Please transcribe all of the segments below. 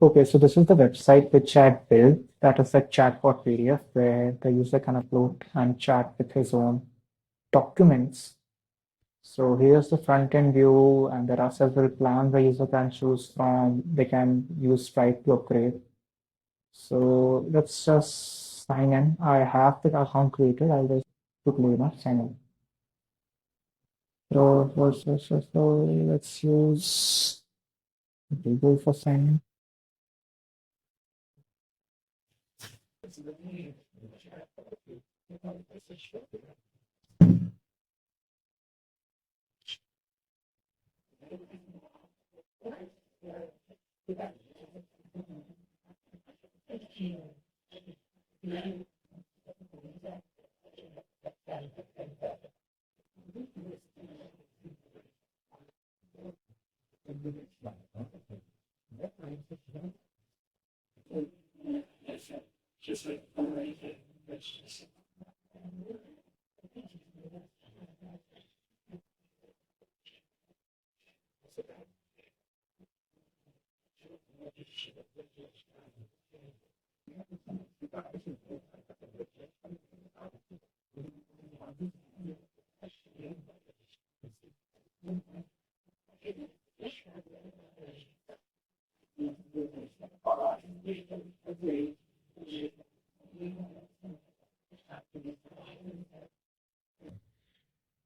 Okay, so this is the website which I built. That is a chatbot PDF where the user can upload and chat with his own documents. So here's the front end view, and there are several plans the user can choose from. They can use Stripe to upgrade. So let's just sign in. I have the account created. I'll just quickly, sign in. So let's use Google for sign in.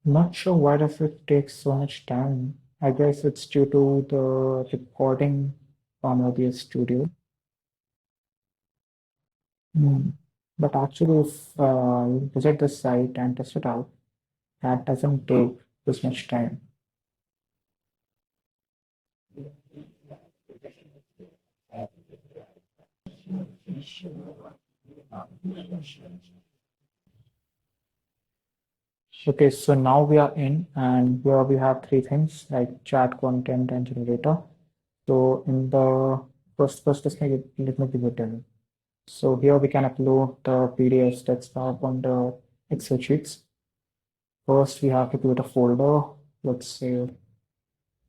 Not sure why does it take so much time. I guess it's due to the recording from OBS Studio. Hmm. But actually, if you visit the site and test it out, that doesn't take this much time. Okay, so now we are in, and here we have three things like chat, content, and generator. So in the first let me give you a demo. So here we can upload the PDFs that's up on the Excel sheets. First, we have to create a folder. Let's say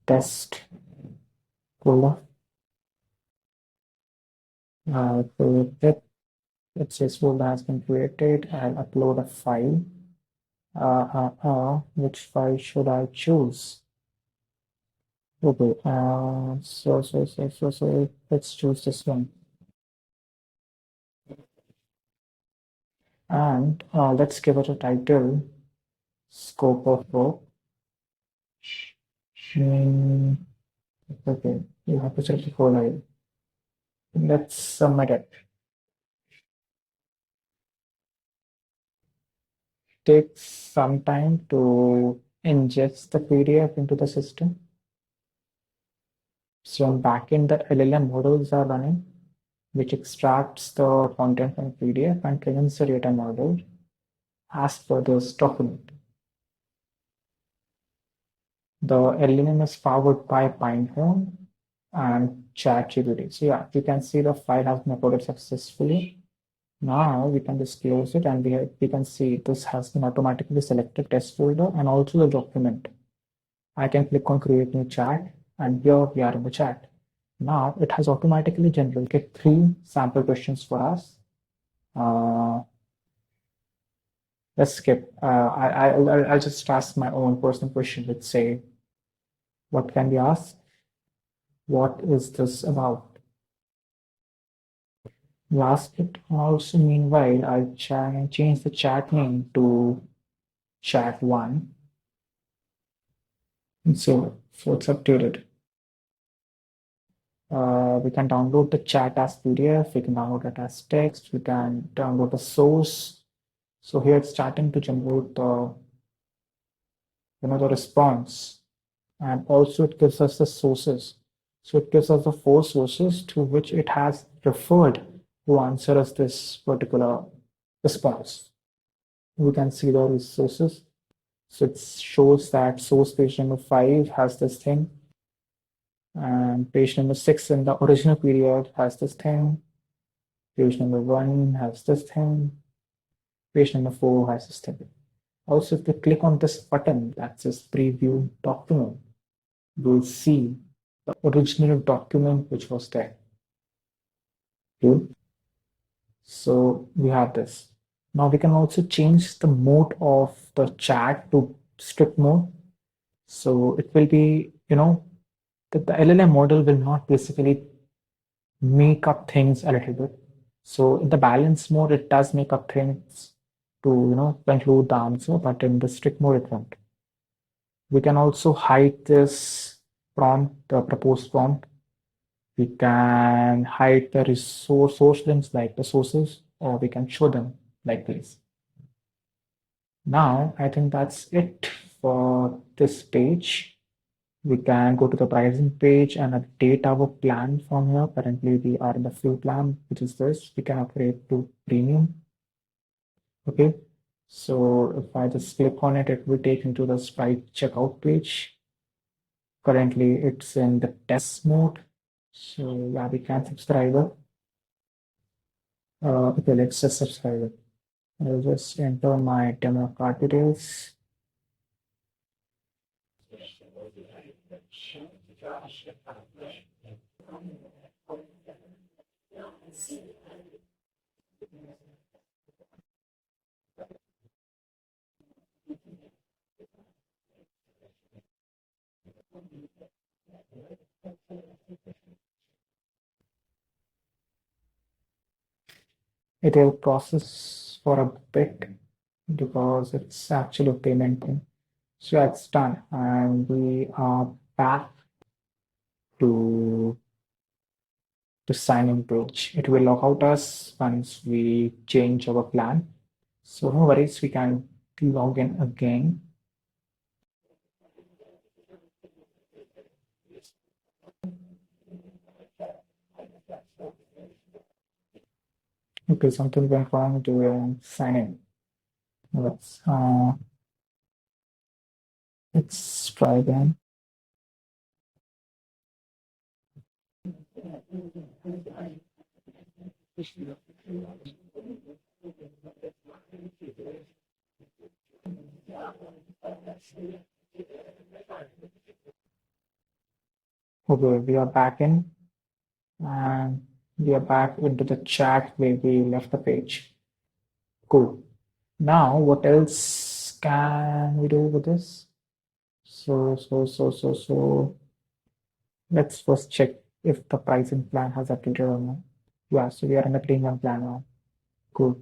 test folder. Create it. It says folder has been created. I'll upload a file. Which file should I choose? Okay. So let's choose this one. And let's give it a title. Scope of work. Okay, you have to select the folder. Let's submit it. Takes some time to ingest the PDF into the system. So back in the LLM models are running, which extracts the content from PDF and trains the data model as per this document. The LLM is powered by Pinehole and ChatGPT. So yeah, you can see the file has been uploaded successfully. Now we can just close it, and we can see this has been automatically selected test folder and also the document. I can click on create new chat, and here we are in the chat. Now it has automatically generated three sample questions for us. Let's skip. I'll just ask my own personal question. Let's say, what can we ask? What is this about? Last it also, meanwhile, I'll change the chat name to chat1. And so it's updated. We can download the chat as PDF, we can download it as text, we can download the source. So here it's starting to generate the response, and also it gives us the sources. So it gives us the four sources to which it has referred to answer us this particular response. We can see the resources. So it shows that source page number 5 has this thing, and page number 6 in the original PDF has this thing, page number 1 has this thing, page number 4 has this thing. Also, if you click on this button that says preview document, you'll see the original document which was there. Cool. So we have this. Now we can also change the mode of the chat to strict mode. So it will be, the LLM model will not basically make up things a little bit. So in the balance mode, it does make up things to, conclude the answer, but in the strict mode, it won't. We can also hide this prompt, the proposed prompt. We can hide the source links like the sources, or we can show them like this. Now, I think that's it for this page. We can go to the pricing page and update our plan from here. Currently, we are in the free plan, which is this. We can upgrade to premium. Okay. So if I just click on it, it will take into the Sprite checkout page. Currently, it's in the test mode. So yeah, we can subscribe it. Okay, let's just subscribe it. I'll just enter my demo card details. It will process for a bit because it's actually a payment thing. So it's done, and we are back to the sign-in page. It will log out us once we change our plan. So no worries, we can log in again. Okay, something went wrong during sign in. Let's try again. Okay, we are back in, and we are back into the chat where we left the page. Cool. Now, what else can we do with this? So, let's first check if the pricing plan has updated or not. Yeah, so we are in the premium plan now. Cool.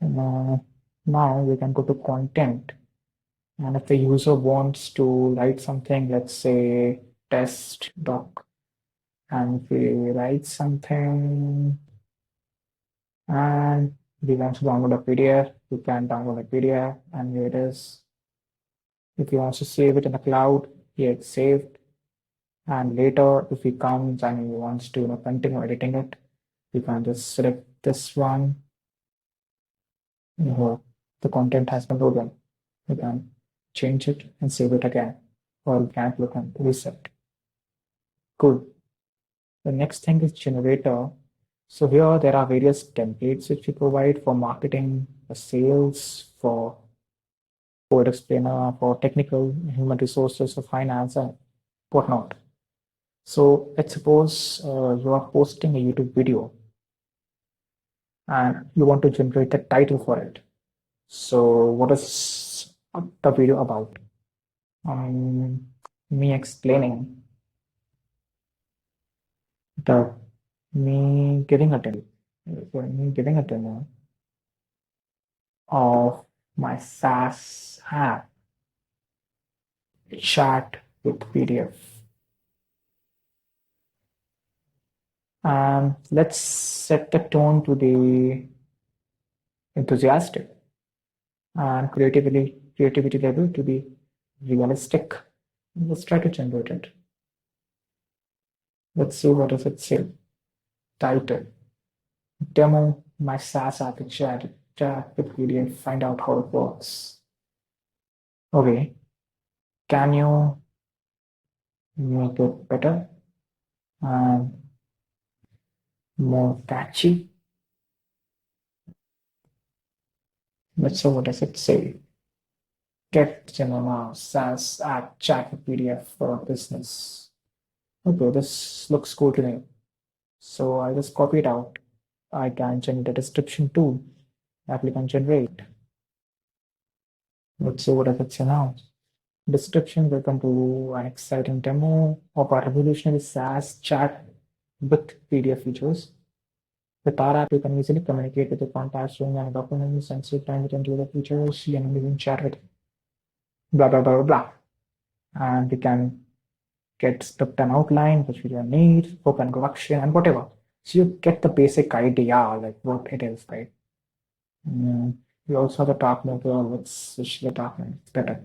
Uh, Now we can go to content. And if the user wants to write something, let's say test doc, and if we write something and we want to download a PDF, we can download a PDF, and here it is. If you want to save it in the cloud, here it's saved. And later, if he comes and he wants to continue editing it, you can just select this one. The content has been loaded. You can change it and save it again, or you can click on reset. Cool. The next thing is generator. So here there are various templates which we provide for marketing, for sales, for code explainer, for technical, human resources, for finance, and whatnot. So let's suppose you are posting a YouTube video and you want to generate the title for it. So what is the video about? Me explaining the me giving a demo, me giving a demo of my SaaS app, chat with PDF. Let's set the tone to the enthusiastic and creativity level to be realistic. Let's try to generate it. Let's see what does it say. Title: Demo my SaaS app in chat with PDF. Find out how it works. Okay, can you make it better and more catchy? Let's see what does it say. Get Cinema SaaS app chat with PDF for business. Okay, this looks cool to me. So I just copy it out. I can generate a description too. Applicant generate. Let's see what does it say now. Description: welcome to an exciting demo of our revolutionary SaaS chat with PDF features. With our app, you can easily communicate with your contacts, showing and documents, and save time with the features, see and even chat with blah blah blah blah blah. And we can get script and outline, which we don't need, hook and introduction, and whatever. So you get the basic idea, like what it is, right? We also have the dark mode. Let's switch to the dark mode. It's better.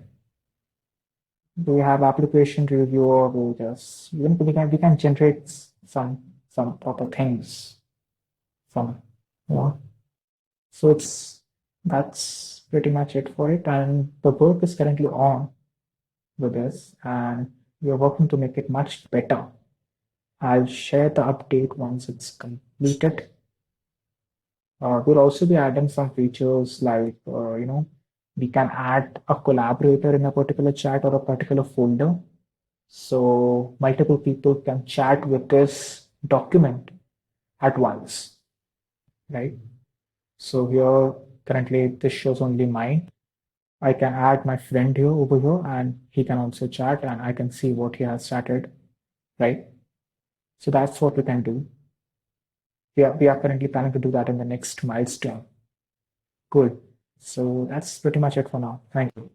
We have application reviewer. We just even we can generate some proper things from, yeah. So that's pretty much it for it. And the work is currently on with this, and we are working to make it much better. I'll share the update once it's completed. We'll also be adding some features like, we can add a collaborator in a particular chat or a particular folder. So multiple people can chat with this document at once, right? So here currently this shows only mine. I can add my friend here over here and he can also chat and I can see what he has chatted, right? So that's what we can do. We are currently planning to do that in the next milestone. Good. So that's pretty much it for now. Thank you.